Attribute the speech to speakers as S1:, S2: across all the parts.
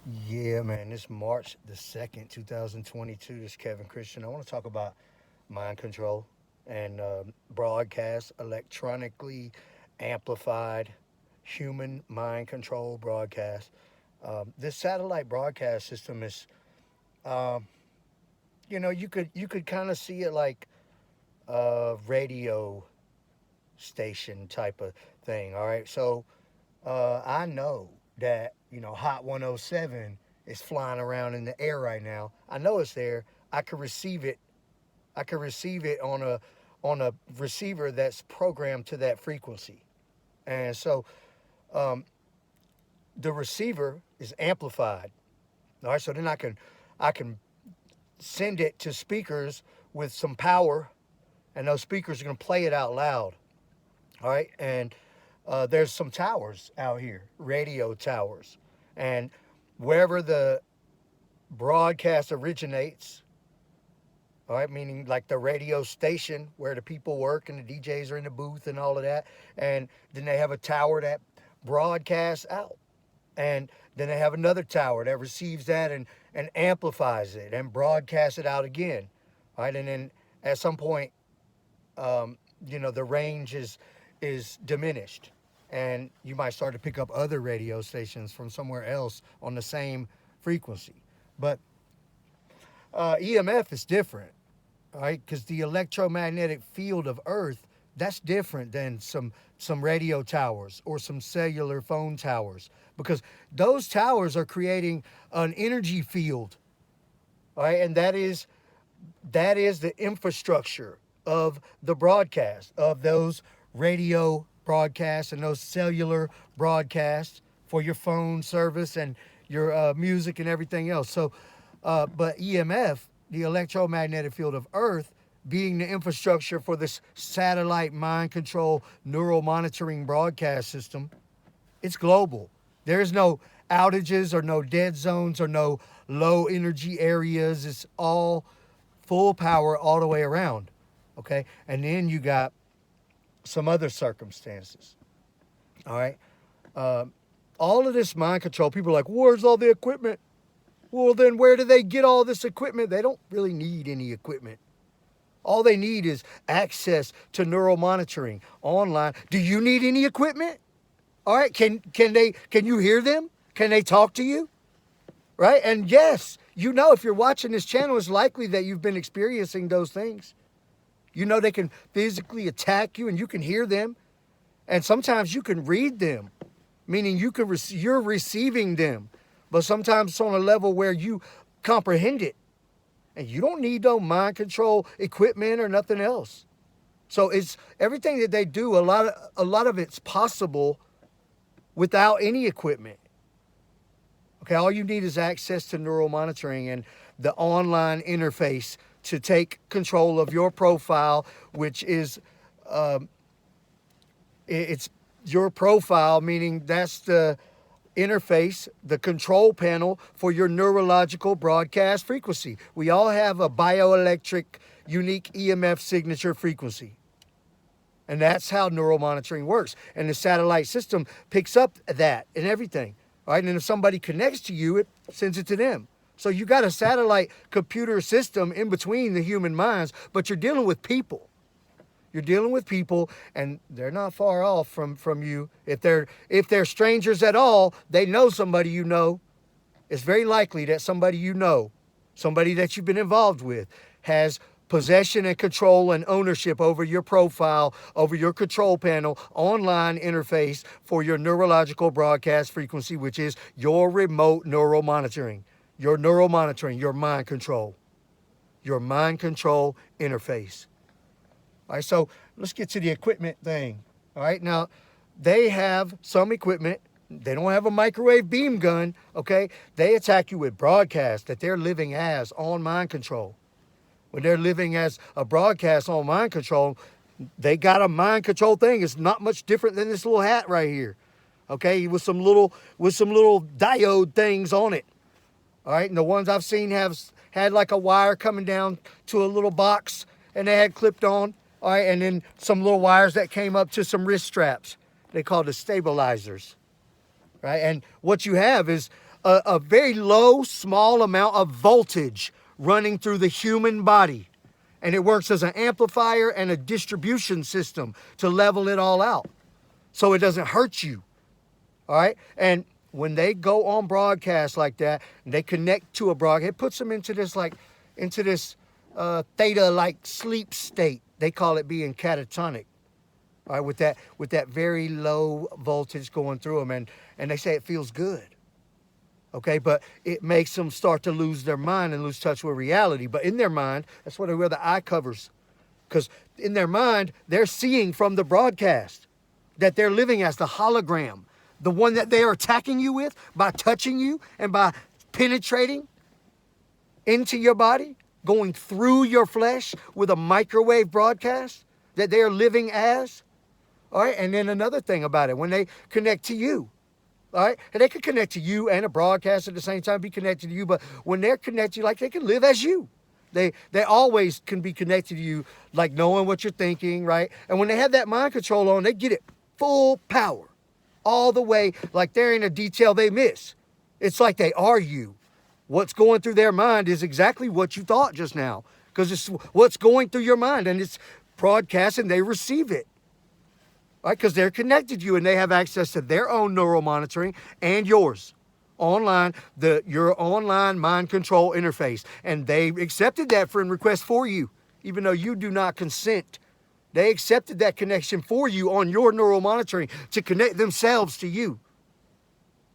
S1: Yeah, man, it's March the 2nd, 2022. This is Kevin Christian. I want to talk about mind control and broadcast, electronically amplified human mind control broadcast. This satellite broadcast system is, um, you could kind of see it like a radio station type of thing. All right, so I know that Hot 107 is flying around in the air right now. I know it's there. I could receive it. I could receive it on a receiver that's programmed to that frequency, and so um, the receiver is amplified. All right, so then I can send it to speakers with some power, and those speakers are going to play it out loud. All right, and there's some towers out here, radio towers, and wherever the broadcast originates, all right, meaning like the radio station where the people work and the DJs are in the booth and all of that, and then they have a tower that broadcasts out, and then they have another tower that receives that and amplifies it and broadcasts it out again, all right, and then at some point, the range is diminished, and you might start to pick up other radio stations from somewhere else on the same frequency. But EMF is different, right? Because the electromagnetic field of Earth, that's different than some radio towers or some cellular phone towers, because those towers are creating an energy field, all right, and that is the infrastructure of the broadcast of those radio broadcasts and those cellular broadcasts for your phone service and your music and everything else. So, but EMF, the electromagnetic field of Earth, being the infrastructure for this satellite mind control neural monitoring broadcast system, it's global. There's no outages or no dead zones or no low energy areas. It's all full power all the way around. Okay. And then you got some other circumstances. All right. All of this mind control, people are like, where's all the equipment? Well, then where do they get all this equipment? They don't really need any equipment. All they need is access to neural monitoring online. Do you need any equipment? All right. Can you hear them? Can they talk to you? Right? And yes, if you're watching this channel, it's likely that you've been experiencing those things. They can physically attack you and you can hear them. And sometimes you can read them, meaning you're receiving them. But sometimes it's on a level where you comprehend it. And you don't need no mind control equipment or nothing else. So it's everything that they do, a lot of it's possible without any equipment. Okay, all you need is access to neural monitoring and the online interface to take control of your profile, which is it's your profile, meaning that's the interface, the control panel for your neurological broadcast frequency. We all have a bioelectric unique EMF signature frequency. And that's how neural monitoring works. And the satellite system picks up that and everything. All right. And if somebody connects to you, it sends it to them. So you got a satellite computer system in between the human minds, but you're dealing with people. You're dealing with people, and they're not far off from you. If they're strangers at all, they know somebody you know. It's very likely that somebody you know, somebody that you've been involved with, has possession and control and ownership over your profile, over your control panel, online interface for your neurological broadcast frequency, which is your remote neural monitoring, your mind control interface. All right, so let's get to the equipment thing. All right, now they have some equipment. They don't have a microwave beam gun, okay? They attack you with broadcast that they're living as on mind control. When they're living as a broadcast on mind control, they got a mind control thing. It's not much different than this little hat right here, okay? With some little diode things on it. All right, and the ones I've seen had like a wire coming down to a little box, and they had clipped on. All right, and then some little wires that came up to some wrist straps. They call the stabilizers, right? And what you have is a very low, small amount of voltage running through the human body. And it works as an amplifier and a distribution system to level it all out so it doesn't hurt you. All right? And when they go on broadcast like that, and they connect to a broadcast, it puts them into this theta-like sleep state. They call it being catatonic. All right, with that very low voltage going through them, and they say it feels good. Okay, but it makes them start to lose their mind and lose touch with reality. But in their mind, that's why they wear the eye covers. Because in their mind, they're seeing from the broadcast that they're living as the hologram, the one that they are attacking you with by touching you and by penetrating into your body, going through your flesh with a microwave broadcast that they are living as. All right, and then another thing about it, when they connect to you, all right, and they can connect to you and a broadcast at the same time, be connected to you, but when they're connected, like they can live as you. They always can be connected to you, like knowing what you're thinking, right? And when they have that mind control on, they get it full power, all the way, like there ain't a detail they miss. It's like they are you. What's going through their mind is exactly what you thought just now, because it's what's going through your mind, and it's broadcast, and they receive it. Right, because they're connected to you and they have access to their own neural monitoring and yours online, your online mind control interface. And they accepted that friend request for you, even though you do not consent. They accepted that connection for you on your neural monitoring to connect themselves to you.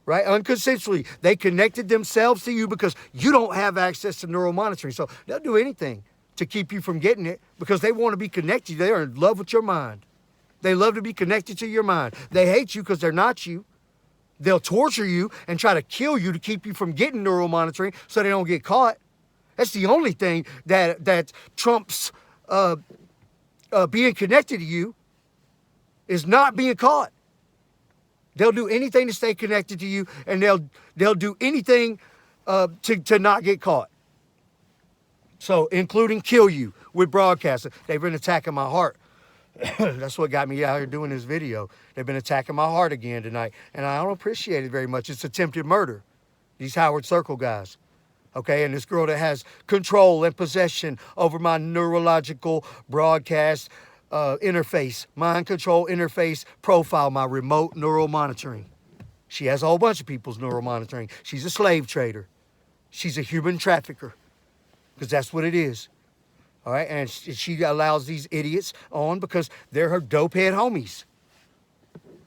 S1: Right? Unconsensually, they connected themselves to you because you don't have access to neural monitoring. So they'll do anything to keep you from getting it because they want to be connected. They are in love with your mind. They love to be connected to your mind. They hate you because they're not you. They'll torture you and try to kill you to keep you from getting neural monitoring so they don't get caught. That's the only thing that trumps being connected to you is not being caught. They'll do anything to stay connected to you, and they'll do anything to not get caught. So, including kill you with broadcasting. They've been attacking my heart. That's what got me out here doing this video. They've been attacking my heart again tonight, and I don't appreciate it very much. It's attempted murder, these Howard Circle guys. Okay, and this girl that has control and possession over my neurological broadcast interface, mind control interface profile, my remote neural monitoring. She has a whole bunch of people's neural monitoring. She's a slave trader. She's a human trafficker, because that's what it is. All right, and she allows these idiots on because they're her dopehead homies.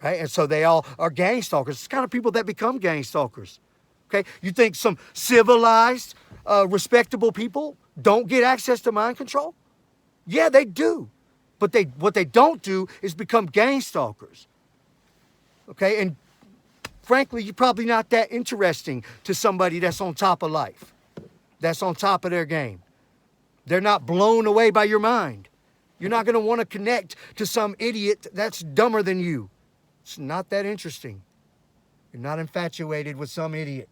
S1: Right, and so they all are gang stalkers. It's the kind of people that become gang stalkers. Okay, you think some civilized, respectable people don't get access to mind control? Yeah, they do. But what they don't do is become gang stalkers. Okay, and frankly, you're probably not that interesting to somebody that's on top of life, that's on top of their game. They're not blown away by your mind. You're not going to want to connect to some idiot that's dumber than you. It's not that interesting. You're not infatuated with some idiot.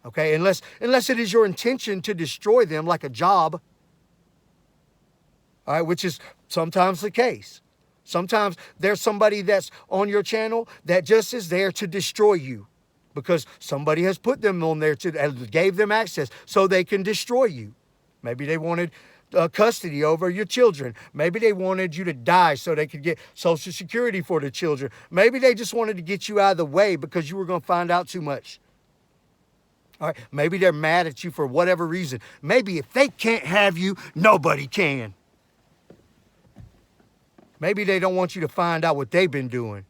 S1: Okay, unless it is your intention to destroy them like a job. All right, which is sometimes the case. Sometimes there's somebody that's on your channel that just is there to destroy you because somebody has put them on there gave them access so they can destroy you. Maybe they wanted custody over your children. Maybe they wanted you to die so they could get Social Security for the children. Maybe they just wanted to get you out of the way because you were going to find out too much. All right. Maybe they're mad at you for whatever reason. Maybe if they can't have you, nobody can. Maybe they don't want you to find out what they've been doing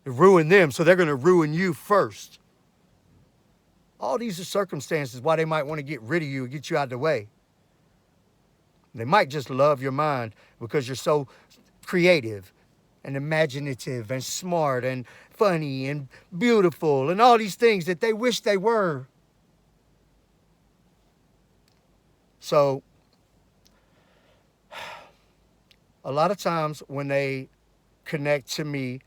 S1: to ruin them, so they're going to ruin you first. All these are circumstances why they might want to get rid of you and get you out of the way. They might just love your mind because you're so creative and imaginative and smart and funny and beautiful and all these things that they wish they were. So, a lot of times when they connect to me,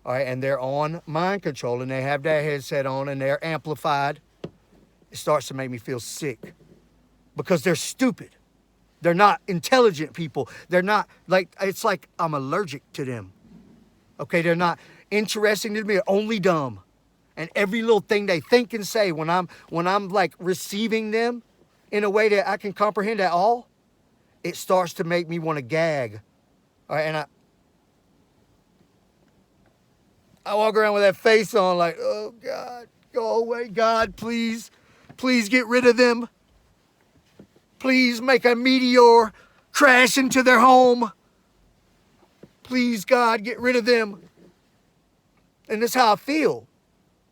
S1: all right, and they're on mind control and they have that headset on and they're amplified, it starts to make me feel sick because they're stupid. They're not intelligent people. They're not it's like I'm allergic to them. Okay, they're not interesting to me, they're only dumb. And every little thing they think and say when I'm like receiving them in a way that I can comprehend at all, it starts to make me want to gag. All right, and I walk around with that face on like, oh God, go away, God, please. Please get rid of them. Please make a meteor crash into their home. Please, God, get rid of them. And that's how I feel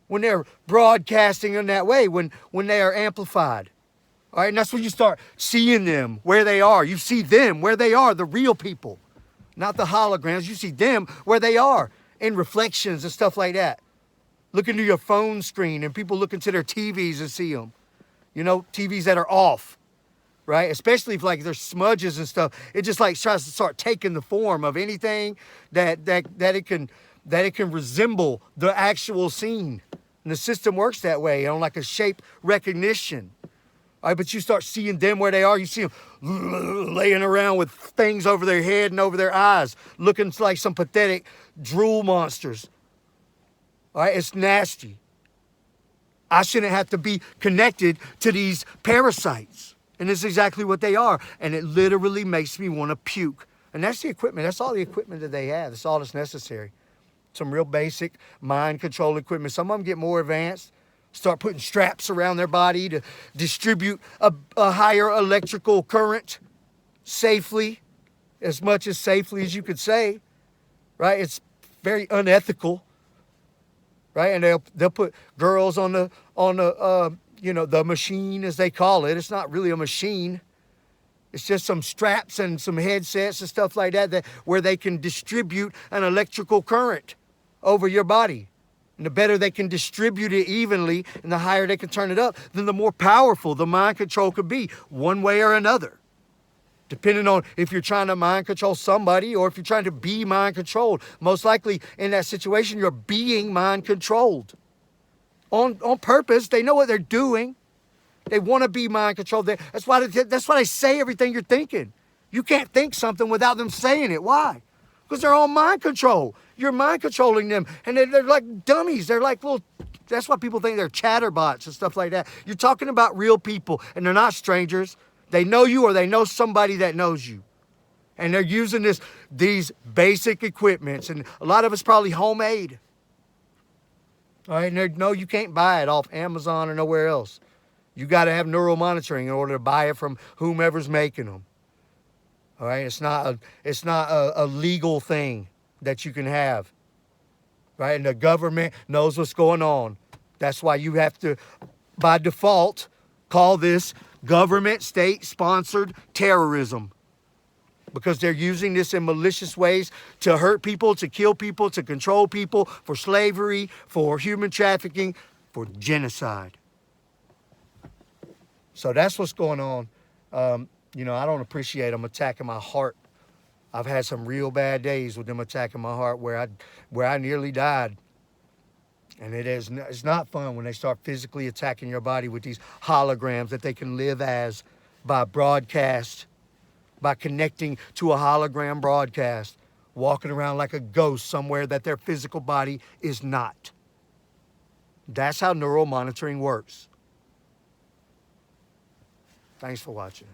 S1: when they're broadcasting in that way, when they are amplified. All right, and that's when you start seeing them where they are. You see them where they are, the real people, not the holograms. You see them where they are in reflections and stuff like that. Look into your phone screen and people look into their TVs and see them. You know, TVs that are off, right? Especially if like there's smudges and stuff. It just like tries to start taking the form of anything that it can resemble the actual scene. And the system works that way on like a shape recognition. All right, but you start seeing them where they are. You see them laying around with things over their head and over their eyes, looking like some pathetic drool monsters. All right, it's nasty. I shouldn't have to be connected to these parasites. And it's exactly what they are. And it literally makes me want to puke. And that's the equipment. That's all the equipment that they have. That's all that's necessary. Some real basic mind control equipment. Some of them get more advanced. Start putting straps around their body to distribute a higher electrical current safely, as much as safely as you could say, right? It's very unethical, right? And they'll put girls on the the machine, as they call it. It's not really a machine. It's just some straps and some headsets and stuff like that where they can distribute an electrical current over your body. And the better they can distribute it evenly and the higher they can turn it up, then the more powerful the mind control could be, one way or another. Depending on if you're trying to mind control somebody or if you're trying to be mind controlled. Most likely in that situation, you're being mind controlled. On purpose, they know what they're doing. They want to be mind controlled. That's why they say everything you're thinking. You can't think something without them saying it. Why? Because they're all mind control. You're mind controlling them. And they're like dummies. They're like little, that's why people think they're chatterbots and stuff like that. You're talking about real people, and they're not strangers. They know you or they know somebody that knows you. And they're using these basic equipments. And a lot of it's probably homemade. All right, and no, you can't buy it off Amazon or nowhere else. You got to have neural monitoring in order to buy it from whomever's making them. All right, it's not a legal thing that you can have. Right, and the government knows what's going on. That's why you have to, by default, call this government state-sponsored terrorism. Because they're using this in malicious ways to hurt people, to kill people, to control people, for slavery, for human trafficking, for genocide. So that's what's going on. I don't appreciate them attacking my heart. I've had some real bad days with them attacking my heart where I nearly died. And it's not fun when they start physically attacking your body with these holograms that they can live as by broadcast, by connecting to a hologram broadcast, walking around like a ghost somewhere that their physical body is not. That's how neural monitoring works. Thanks for watching.